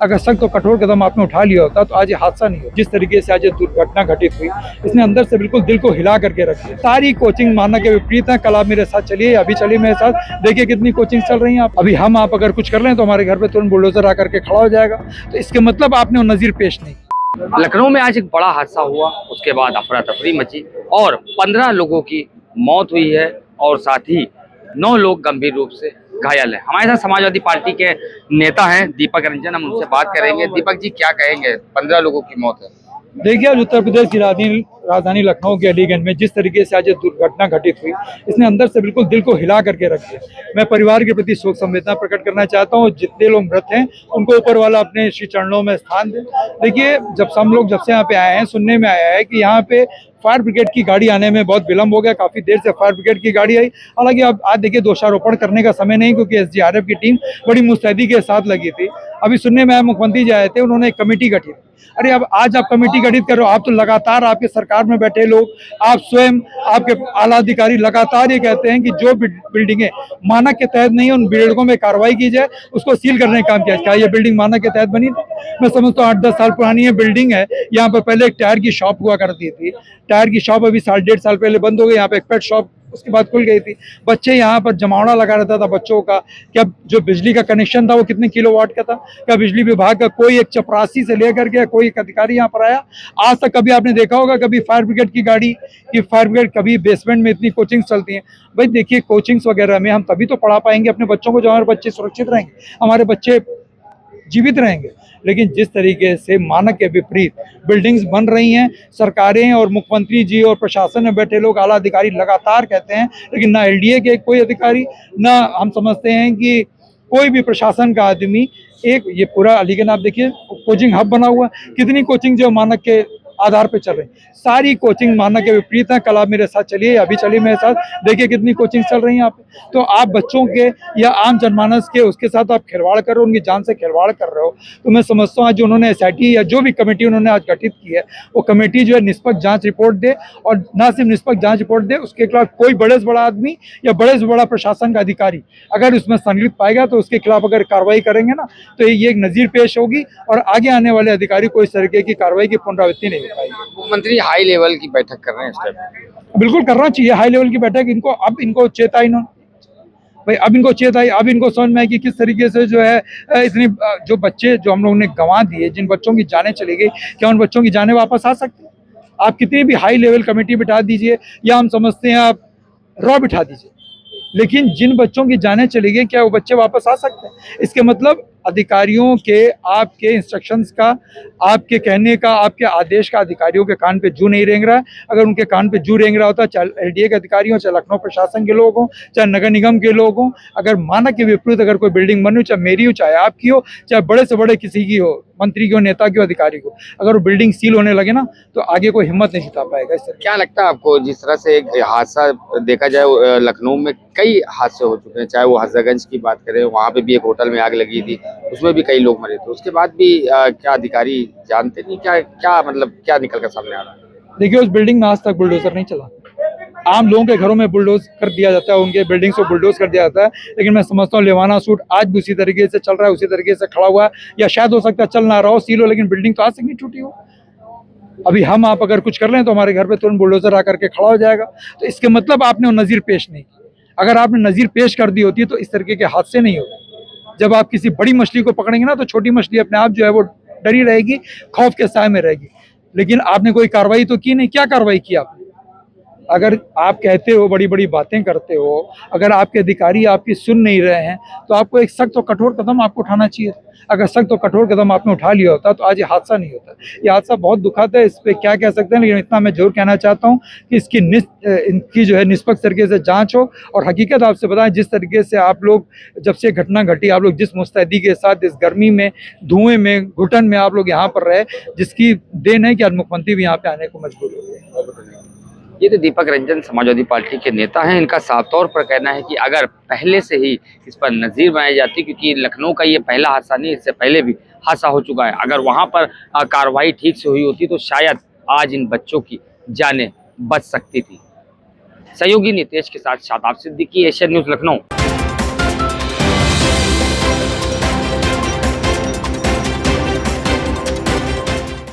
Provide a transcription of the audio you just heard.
अगर सख्त और कठोर कदम आपने उठा लिया होता तो आज ये हादसा नहीं होता। जिस तरीके से आज ये दुर्घटना घटित हुई, इसने अंदर से बिल्कुल दिल को हिला करके रख दिया। सारी कोचिंग मानना के विपरीत है। कल आप मेरे साथ चलिए, अभी चलिए मेरे साथ, देखिए कितनी कोचिंग चल रही है। अभी आप अगर कुछ कर लें तो हमारे घर पे तुरंत बुलडोजर आकर के खड़ा हो जाएगा। तो इसके मतलब आपने वो नजीर पेश नहीं। लखनऊ में आज एक बड़ा हादसा हुआ, उसके बाद अफरा तफरी मची और 15 लोगों की मौत हुई है और साथ ही 9 लोग गंभीर रूप से घायल हैं। हमारे साथ समाजवादी पार्टी के नेता हैं दीपक रंजन, हम उनसे बात करेंगे। दीपक जी, क्या कहेंगे? 15 लोगों की मौत है। देखिए, आज उत्तर प्रदेश की राजधानी लखनऊ के अलीगंज में जिस तरीके से आज ये दुर्घटना घटित हुई, इसने अंदर से बिल्कुल दिल को हिला करके रख दिया। मैं परिवार के प्रति शोक संवेदना प्रकट करना चाहता हूँ। जितने लोग मृत हैं उनको ऊपर वाला अपने श्री चरणों में स्थान दे। देखिए, जब से यहाँ पे आए हैं, सुनने में आया है कि यहाँ पे फायर ब्रिगेड की गाड़ी आने में बहुत विलंब हो गया। काफी देर से फायर ब्रिगेड की गाड़ी आई। हालांकि अब आज देखिए, दोषारोपण करने का समय नहीं, क्योंकि एसडीआरएफ की टीम बड़ी मुस्तैदी के साथ लगी थी। अभी सुनने में आया, मुख्यमंत्री जी आए थे, उन्होंने एक कमेटी गठित। अरे अब आज आप कमेटी गठित करो, आप तो लगातार आपके सरकार में बैठे लोग, आप स्वयं, आपके आला अधिकारी लगातार ये कहते हैं कि जो बिल्डिंगें मानक के तहत नहीं है उन बिल्डिंगों में कार्रवाई की जाए, उसको सील करने का काम किया। क्या ये बिल्डिंग मानक के तहत बनी थी? मैं समझता हूँ 8-10 साल पुरानी ये बिल्डिंग है। यहाँ पर पहले एक टायर की शॉप हुआ करती थी। टायर की शॉप अभी 1.5 साल पहले बंद हो गई। यहाँ पे एक पेट शॉप उसके बाद खुल गई थी। बच्चे यहाँ पर जमावड़ा लगा रहता था बच्चों का। क्या जो बिजली का कनेक्शन था वो कितने किलोवाट का था? क्या बिजली विभाग का कोई एक चपरासी से लेकर के कोई एक अधिकारी यहाँ पर आया? आज तक कभी आपने देखा होगा कभी फायर ब्रिगेड की गाड़ी की? फायर ब्रिगेड कभी बेसमेंट में इतनी कोचिंग चलती है? भाई देखिए, कोचिंग्स वगैरह में हम तभी तो पढ़ा पाएंगे अपने बच्चों को, जो हमारे बच्चे सुरक्षित रहेंगे, हमारे बच्चे जीवित रहेंगे। लेकिन जिस तरीके से मानक के विपरीत बिल्डिंग्स बन रही हैं, सरकारें और मुख्यमंत्री जी और प्रशासन में बैठे लोग, आला अधिकारी लगातार कहते हैं, लेकिन ना एलडीए के कोई अधिकारी, ना हम समझते हैं कि कोई भी प्रशासन का आदमी। एक ये पूरा अलीगंज आप देखिए, कोचिंग हब बना हुआ है। कितनी कोचिंग जो मानक के आधार पे चल रही, सारी कोचिंग मानक के विपरीत है। कल आप मेरे साथ चलिए, अभी चलिए मेरे साथ, देखिए कितनी कोचिंग चल रही है यहाँ पे। तो आप बच्चों के या आम जनमानस के उसके साथ आप खिलवाड़ कर रहे हो, उनकी जान से खिलवाड़ कर रहे हो। तो मैं समझता हूँ आज जो उन्होंने एसआईटी या जो भी कमेटी उन्होंने आज गठित की है, वो कमेटी जो है निष्पक्ष जांच रिपोर्ट दे, और ना सिर्फ निष्पक्ष जांच रिपोर्ट दे, उसके खिलाफ कोई बड़े से बड़ा आदमी या बड़े से बड़ा प्रशासन का अधिकारी अगर उसमें संलिप्त पाएगा तो उसके खिलाफ अगर कार्रवाई करेंगे ना, तो ये एक नजीर पेश होगी और आगे आने वाले अधिकारी को इस तरीके की कार्रवाई की पुनरावृत्ति नहीं हो पाएगी। मुख्यमंत्री हाई लेवल की बैठक कर रहे हैं इस टाइम। बिल्कुल करना चाहिए हाई लेवल की बैठक। इनको चेता इन्होंने भाई, अब इनको चेताई, अब इनको समझ में आई कि किस तरीके से जो है इतने जो बच्चे जो हम लोगों ने गंवा दिए, जिन बच्चों की जानें चली गई, क्या उन बच्चों की जानें वापस आ सकती हैं? आप कितनी भी हाई लेवल कमेटी बिठा दीजिए, या हम समझते हैं आप रॉ बिठा दीजिए, लेकिन जिन बच्चों की जानें चली गई, क्या वो बच्चे वापस आ सकते हैं? इसके मतलब अधिकारियों के, आपके इंस्ट्रक्शंस का, आपके कहने का, आपके आदेश का अधिकारियों के कान पे जू नहीं रेंग रहा है। अगर उनके कान पे जू रेंग रहा होता, चाहे एलडीए के अधिकारी हो, चाहे लखनऊ प्रशासन के लोग हों, चाहे नगर निगम के लोग हों, अगर मानक के विपरीत अगर कोई बिल्डिंग बनी हो, चाहे मेरी हो, चाहे आपकी हो, चाहे बड़े से बड़े किसी की हो, मंत्री की हो, नेता की हो, अधिकारी को, अगर वो बिल्डिंग सील होने लगे ना, तो आगे कोई हिम्मत नहीं जुटा पाएगा। इस तरह क्या लगता है आपको, जिस तरह से एक हादसा देखा जाए, लखनऊ में कई हादसे हो चुके हैं, चाहे वो हजरतगंज की बात करें, वहाँ पे भी एक होटल में आग लगी थी, उसमें भी कई लोग मरे थे, उसके बाद भी क्या अधिकारी जानते नहीं? क्या मतलब क्या निकल कर सामने आ रहा है? देखिए, उस बिल्डिंग में आज तक बुलडोजर नहीं चला। आम लोगों के घरों में बुलडोज कर दिया जाता है, उनके बिल्डिंग्स को बुलडोज कर दिया जाता है, लेकिन मैं समझता हूँ लेवाना सूट आज भी उसी तरीके से चल रहा है, उसी तरीके से खड़ा हुआ है, या शायद हो सकता है चल ना रहा हो, सील हो, लेकिन बिल्डिंग तो आज तक नहीं टूटी हो। अभी आप अगर कुछ कर लें तो हमारे घर पे तुरंत बुलडोजर आकर के खड़ा हो जाएगा। तो इसके मतलब आपने वो नज़ीर पेश नहीं की। अगर आपने नज़ीर पेश कर दी होती तो इस तरीके के हादसे नहीं होते। जब आप किसी बड़ी मछली को पकड़ेंगे ना, तो छोटी मछली अपने आप जो है वो डरी रहेगी, खौफ के साए में रहेगी। लेकिन आपने कोई कार्रवाई तो की नहीं। क्या कार्रवाई की आपने? अगर आप कहते हो, बड़ी बड़ी बातें करते हो, अगर आपके अधिकारी आपकी सुन नहीं रहे हैं, तो आपको एक सख्त और कठोर कदम आपको उठाना चाहिए। अगर सख्त और कठोर कदम आपने उठा लिया होता तो आज ये हादसा नहीं होता। ये हादसा बहुत दुखद है, इस पर क्या कह सकते हैं, लेकिन इतना मैं जरूर कहना चाहता हूँ कि इनकी जो है निष्पक्ष तरीके से जांच हो। और हकीकत आपसे बताएं, जिस तरीके से आप लोग, जब से घटना घटी, आप लोग जिस मुस्तैदी के साथ, इस गर्मी में, धुएं में, घुटन में आप लोग यहाँ पर रहे, जिसकी देन है कि आज मुख्यमंत्री भी यहाँ पे आने को मजबूर हो गए। ये तो दीपक रंजन समाजवादी पार्टी के नेता हैं। इनका साफ तौर पर कहना है कि अगर पहले से ही इस पर नज़ीर बनाई जाती, क्योंकि लखनऊ का ये पहला हादसा नहीं, इससे पहले भी हादसा हो चुका है, अगर वहां पर कार्रवाई ठीक से हुई होती तो शायद आज इन बच्चों की जानें बच सकती थी। सहयोगी नितेश के साथ शादाब सिद्दीकी, एशियन न्यूज़, लखनऊ।